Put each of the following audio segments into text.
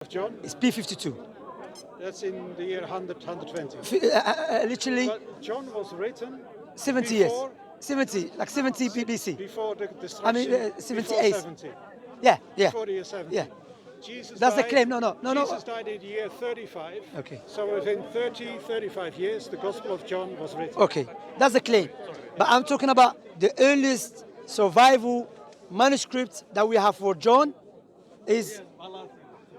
of John? It's P52. That's in the year 100, 120. Literally But John was written 70 before, years. 70, like 70 BBC. before the destruction. I mean, before 78. 70. Yeah, yeah, Before the year 70. yeah. Jesus That's the died, claim. No. Jesus died in the year 35. Okay. So within 35 years, the Gospel of John was written. Okay, that's the claim. But I'm talking about the earliest survival manuscript that we have for John is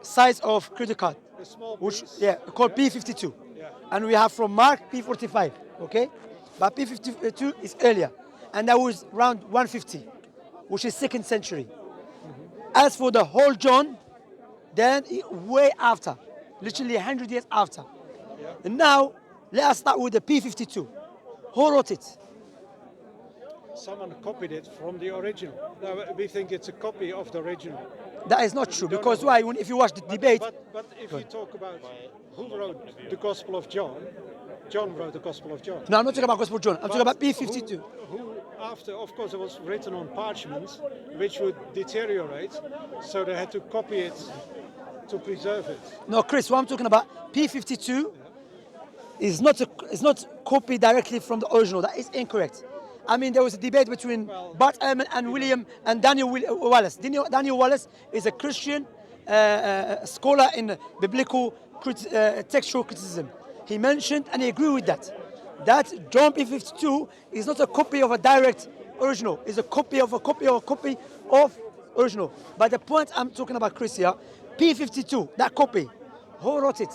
size of credit card, A small which piece. called P52. Yeah. And we have from Mark P45. Okay, but P52 is earlier, and that was around 150, which is 2nd century. As for the whole John, then way after, literally 100 years after. And now, let us start with the P52. Who wrote it? Someone copied it from the original. Now, we think it's a copy of the original. That is not true, because why? If you watch the debate, But if you talk about who wrote the Gospel of John, John wrote the Gospel of John. no, I'm not talking about Gospel John, I'm talking about But P52. Who after, of course, it was written on parchment, which would deteriorate, so they had to copy it to preserve it. No, Chris, what I'm talking about, P52 is not copied directly from the original. That is incorrect. I mean, there was a debate between Bart Ehrman and William and Daniel Wallace. Daniel Wallace is a Christian scholar in biblical textual criticism. He mentioned, and he agreed with that John P52 is not a copy of a direct original. It's a copy of a copy of a copy of original. But the point I'm talking about, Chris, here, P52, that copy, who wrote it?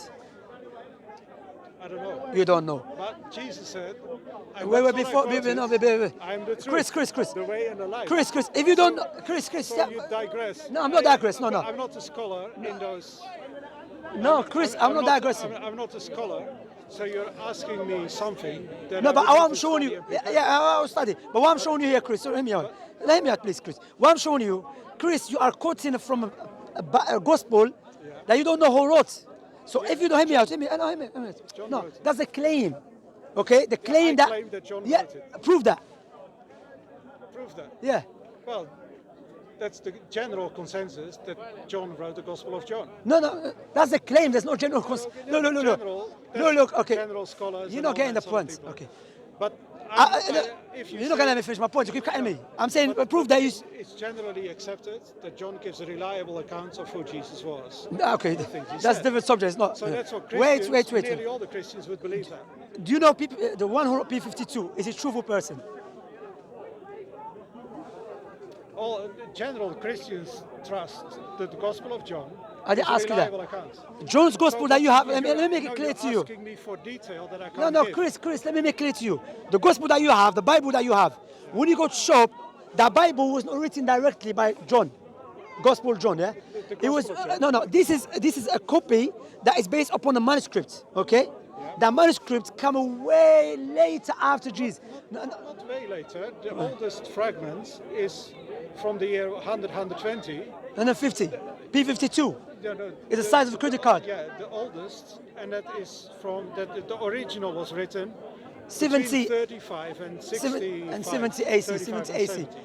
I don't know. You don't know. But Jesus said, Wait, before, wait. I'm the truth, Chris. the way and the life. Chris, if you don't, Chris. So you digress. No, I'm not digress. No. I'm not a scholar in those. No, Chris, I'm not digressing. I'm not a scholar. So you're asking me something that No, I but would need I'm to showing study you. and prepare. Yeah, I'll study. But what I'm showing you here, Chris, so hear me out. Let me out, please, Chris. What I'm showing you, Chris, you are quoting from a gospel that you don't know who wrote. So if you don't hear me out, hear me out. John No, wrote it. that's a claim. Okay, the claim I that. claim that John Yeah, wrote it. prove that. Prove that. Yeah. Well, that's the general consensus that John wrote the Gospel of John. No, that's a claim. There's no general. No. No, look. Okay. General scholars. You're and not all getting the that sort of point. people. Okay. But if you You're not say- gonna let me finish my point. You keep cutting me. I'm saying prove that you. It's generally accepted that John gives a reliable account of who Jesus was. Okay, things he that's said. different subject. It's not. So that's what Wait. Christians, nearly all the Christians would believe that. Do you know people? The one who wrote P52 is a truthful person. All general Christians trust that the Gospel of John I didn't is a ask you that. reliable account. John's gospel that you have. Let me make No, it clear you're to you. asking me for detail that I can't No, give. Chris. Let me make it clear to you. The gospel that you have, the Bible that you have. When you go to shop, the Bible was not written directly by John. Gospel John, yeah. The It was Gospel of John. no. This is a copy that is based upon a manuscript. Okay. The manuscript come way later after Jesus. Not way later. The oldest fragment is from the year 100, 120. And then 50. P52. No, It's the size of a credit card. Yeah, the oldest, and that is from that. The original was written 70 between 35 and 60 and 70 AC, 35 70 and AC. 70.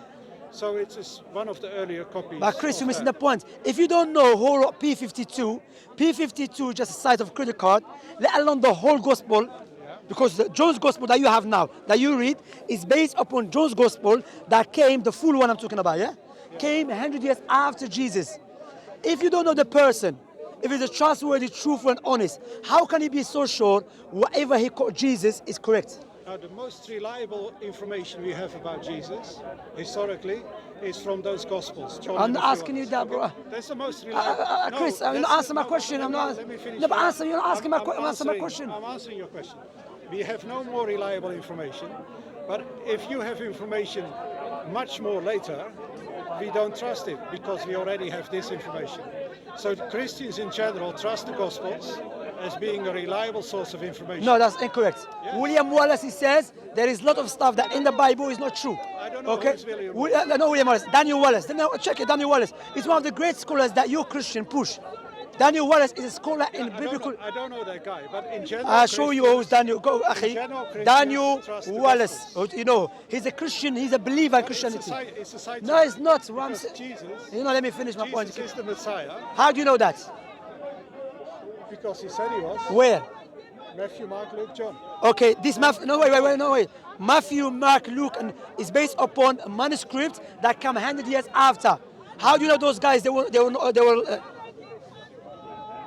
So it is one of the earlier copies. But Chris, of you're missing that. the point. If you don't know who wrote P52 is just the size of a credit card, let alone the whole gospel, because John's gospel that you have now, that you read, is based upon John's gospel that came, the full one I'm talking about, came 100 years after Jesus. If you don't know the person, if he's a trustworthy, truthful, and honest, how can he be so sure whatever he called Jesus is correct? Now, the most reliable information we have about Jesus, historically, is from those Gospels. John I'm and not a few asking you others. that, bro. That's the most reliable. Chris, I'm not that's answering my question. I'm not. Let me finish. No, but my- answer. You're not asking my I'm question. Answer my answering- question. I'm answering your question. We have no more reliable information, but if you have information much more later, we don't trust it because we already have this information. So the Christians in general trust the Gospels as being a reliable source of information. No, that's incorrect. Yes. William Wallace, he says there is a lot of stuff that in the Bible is not true. I don't know Okay? who's William No, William Wallace. Daniel Wallace. Check it. Daniel Wallace. He's one of the great scholars that you Christian push. Daniel Wallace is a scholar in biblical. I don't know that guy, but in general, I'll show you who's Daniel. Go, general, Christians Daniel trust the Wallace. Gospels. You know, he's a Christian. He's a believer in Christianity. It's a side No, it's not. What I'm because saying- Jesus, You know, let me finish my point. Jesus is the Messiah. How do you know that? Because he said he was. Where? Matthew, Mark, Luke, John. Okay, this Matthew. No, wait. Matthew, Mark, Luke, and is based upon a manuscript that come 100 years after. How do you know those guys? They were.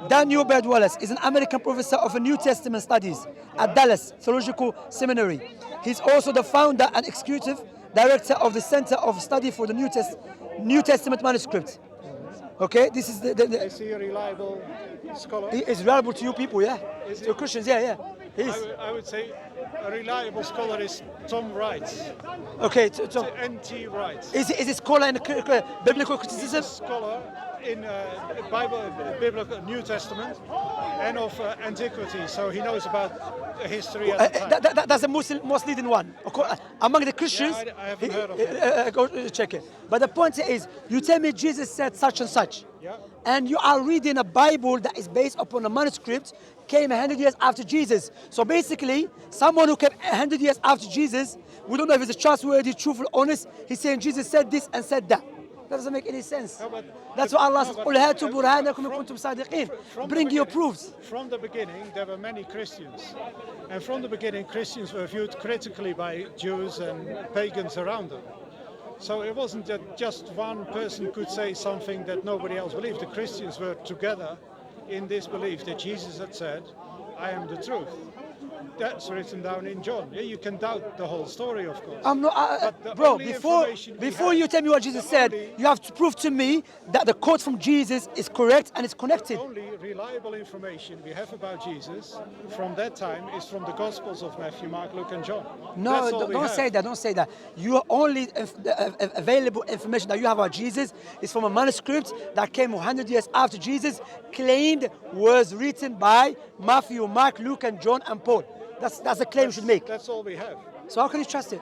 Daniel Wallace is an American professor of New Testament studies at Dallas Theological Seminary. He's also the founder and executive director of the Center of Study for the New Testament Manuscript. Okay, this is Is he a reliable scholar? He is reliable to you people, yeah. Is he? To Christians, yeah. He's I would say a reliable scholar is Tom Wright. okay. N.T. Wright. Is he scholar in biblical criticism? Scholar in biblical New Testament and of antiquity, so he knows about history at the time. That's the most leading one. Among the Christians, Yeah, I haven't heard of it. go check it. But the point is, you tell me Jesus said such and such, Yeah. and you are reading a Bible that is based upon a manuscript came 100 years after Jesus. So basically, someone who came 100 years after Jesus, we don't know if it's a trustworthy, truthful, honest. He's saying Jesus said this and said that. That doesn't make any sense. No, but- That's what Allah says. no, but- "Qul hatu burhanakum in kuntum sadiqin." From the Bring your beginning- proofs. From the beginning, there were many Christians. And from the beginning, Christians were viewed critically by Jews and pagans around them. So it wasn't that just one person could say something that nobody else believed. The Christians were together in this belief that Jesus had said, I am the truth. That's written down in John. Yeah, you can doubt the whole story, of course. I'm not, But the bro. only Before information we before have- you tell me what Jesus the said, only- you have to prove to me that the quote from Jesus is correct and it's connected. The only reliable information we have about Jesus from that time is from the Gospels of Matthew, Mark, Luke, and John. No, That's all we don't have. say that. Don't say that. Your only available information that you have about Jesus is from a manuscript that came 100 years after Jesus claimed was written by Matthew, Mark, Luke, and John and Paul. That's a claim you should make. That's all we have. So how can you trust it?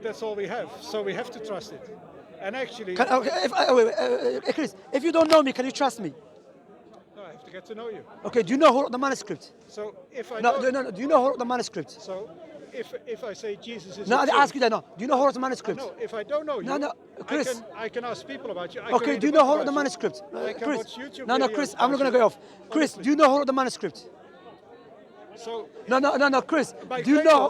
That's all we have. So we have to trust it. And actually, Chris, if you don't know me, can you trust me? no, I have to get to know you. Okay, do you know who wrote the manuscript? So if I No, don't, no. Do you know who wrote the manuscript? so if I say Jesus is No, the I truth, ask you that. No, do you know who wrote the manuscript? no, if I don't know you, No, Chris. I can ask people about you. I can Okay, read do you a know book who wrote the about you. manuscript? I can Chris. watch YouTube No, videos Chris, I'm not about gonna you. go off. Chris, Honestly. do you know who wrote the manuscript? So No, Chris. My Do you know?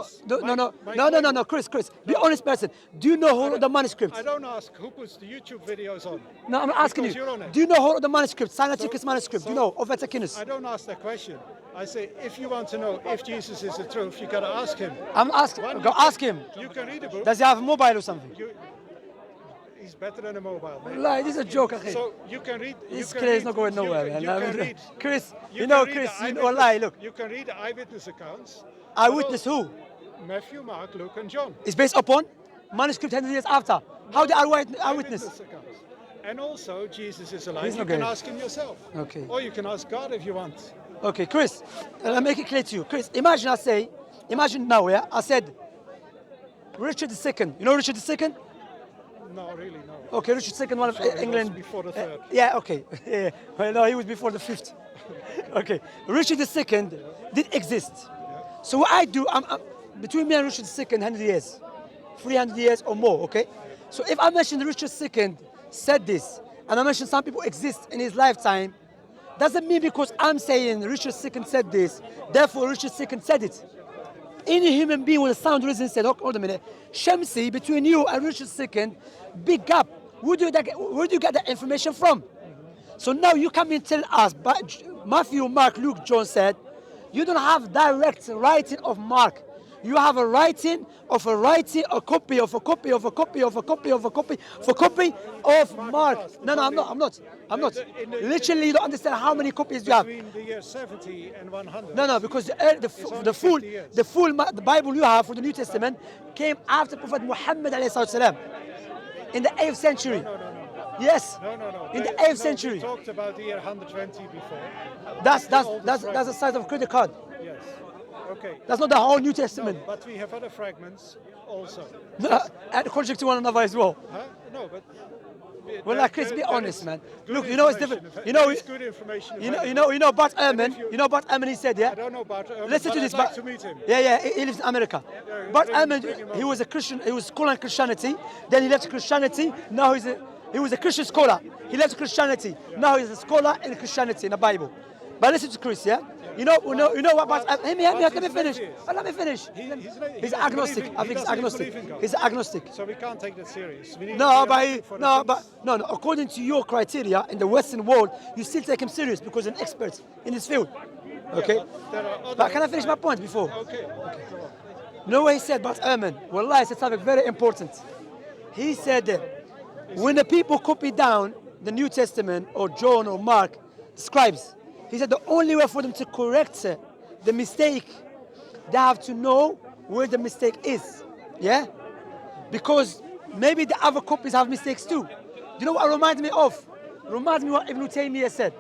Bibles- No, Chris. Be honest person. Do you know who wrote the manuscript? I don't ask who puts the YouTube videos on. No, I'm asking Because you're on you. it. Do you know who wrote the manuscript? Sinaiticus So- manuscript. Do you so- know of Vaticanus? I don't ask that question. I say, if you want to know if Jesus is the truth, you gotta ask him. I'm asking. One, Go you can- ask him. You can read a book. Does he have a mobile or something? He's better than a mobile, man. Lie, this is a joke, akhi. So you can read. This you kid can is not read- going nowhere, you man. can, you can read. Chris, you you know, can read Chris, the you know, lie. Look, You can read the eyewitness accounts. eyewitness but who? also Matthew, Mark, Luke, and John. Is based upon manuscript 100 years after. How they are eyewitness? Accounts. And also, Jesus is alive. He's You not can gay. ask him yourself. Okay. Or you can ask God if you want. Okay, Chris, I'll make it clear to you. Chris, imagine now, yeah, I said, Richard II. You know Richard II? No, really, no. Okay, Richard II, one of Sorry, he was England. before the third. Yeah, okay. Yeah. Well, no, he was before the fifth. Okay, Richard II did exist. So what I do, I'm between me and Richard II, 100 years, 300 years or more. Okay. So if I mention Richard II said this, and I mention some people exist in his lifetime, doesn't mean because I'm saying Richard II said this, therefore Richard II said it. Any human being with a sound reason said, hold a minute, Shamsi, between you and Richard II, big gap. Where do you get that information from? So now you come and tell us, but Matthew, Mark, Luke, John said, you don't have direct writing of Mark. You have a writing of a writing, a copy of a copy of a copy of a copy of a copy of a copy of Mark. No, I'm not. Literally, you don't understand how many copies you have. Between the year 70 and 100. No, because only the 50 years. the Bible you have for the New Testament came after Prophet Muhammad alayhi salam in the 8th century. No. Yes, No. in the They- 8th century. We talked about the year 120 before. That's all the the fragments. size of a credit card. Yes. Okay. That's not the whole New No, Testament. but we have other fragments also. And contradict to one another as well. Huh? No, but. Well, like Chris, be honest, man. good Look, you know it's information. different. You know, There is good information. you know, Bart And Ehrman. if you- You know, Bart Ehrman. He said, yeah. I don't know about Listen to but this, I'd like but to meet him. yeah, he lives in America. Yeah, But bring him Ehrman, he over. was a Christian. He was scholar in Christianity. Then he left Christianity. Now he was a Christian scholar. He left Christianity. Now he's a scholar in Christianity in the Bible. But listen to Chris, yeah? You know what? But let me finish. Let me finish. He's agnostic. I think he's agnostic. He's agnostic. So we can't take that serious. We need No, no. According to your criteria in the Western world, you still take him serious because he's an expert in his field. Okay. But can I finish my point before? Okay. No way he said, but Amen. Wallah, he said something very important. He said that when the people copy down the New Testament or John or Mark, scribes, he said the only way for them to correct the mistake, they have to know where the mistake is. Yeah? Because maybe the other copies have mistakes too. Do you know what it reminds me of? It reminds me of what Ibn Taymiyyah said.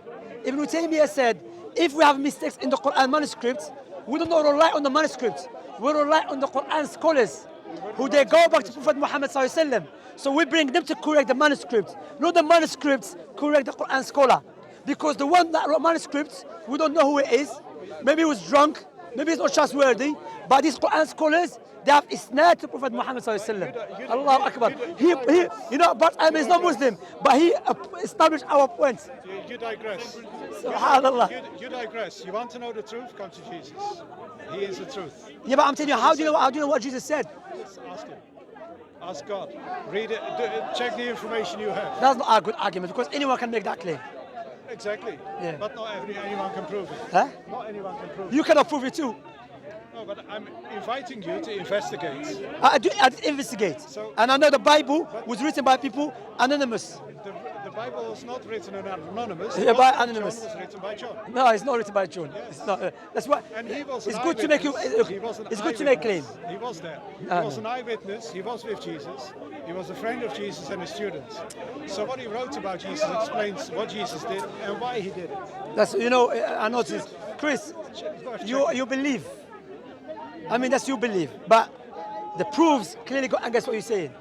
Ibn Taymiyyah said, if we have mistakes in the Quran manuscript, we don't rely on the manuscript. We rely on the Quran scholars who they go back to Prophet Muhammad sallallahu alaihi wasallam. So we bring them to correct the manuscript. Not the manuscripts correct the Quran scholar. Because the one that wrote manuscripts, we don't know who it is. Maybe he was drunk. Maybe he's not trustworthy. But these Quran scholars, they have isnad to Prophet Muhammad sallallahu alaihi wasallam. Allahu Akbar. But he's not Muslim. But he established our point. You digress. Subhanallah. You digress. You want to know the truth? Come to Jesus. He is the truth. Yeah, but I'm telling you, how do you know what Jesus said? Ask him. Ask God. Read it. Check the information you have. That's not a good argument because anyone can make that claim. Exactly. Yeah. But not anyone can prove it. Huh? Not anyone can prove it. You cannot prove it too. No, but I'm inviting you to investigate. I did investigate. And I know the Bible was written by people anonymous. The Bible was not written anonymous. Yeah, by anonymous. John was written by John. No, it's not written by John. Yes. It's not. That's what. And he was It's an good to make you. eyewitness. It's good to make claim. He was there. He was an eyewitness. He was with Jesus. He was a friend of Jesus and a student. So what he wrote about Jesus explains what Jesus did and why he did it. That's I noticed, Chris. You believe. I mean, that's you believe, but the proofs clearly go against what you're saying.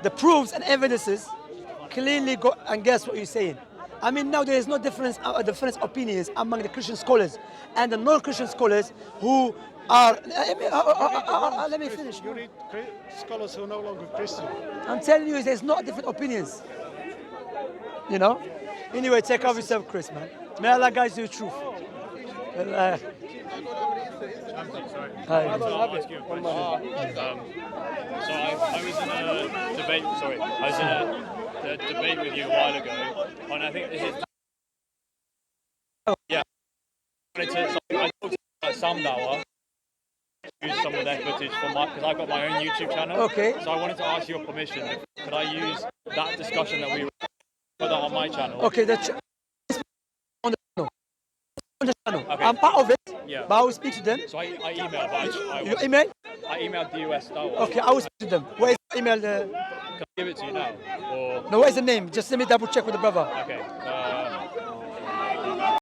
The proofs and evidences clearly go against what you're saying. I mean, now there is no different opinions among the Christian scholars and the non-Christian scholars who are. Let me finish. You read scholars who are no longer Christian. I'm telling you, there's no different opinions. You know. Anyway, take care of yourself, Chris, man. May Allah guide you the truth. Hi. I was in a debate. Sorry, I was in a debate with you a while ago, and I think this is. Yeah. I talked about some Dawa. Use some of their footage for because I've got my own YouTube channel. Okay. So I wanted to ask your permission. Could I use that discussion that we put that on my channel? Okay. On the channel. Okay. I'm part of it. Yeah. But I will speak to them. So I emailed. But You email? I emailed the US Dawa. Okay, I will speak to them. Where is the email? Can I give it to you now? Or no, what is the name? Just let me double check with the brother. okay.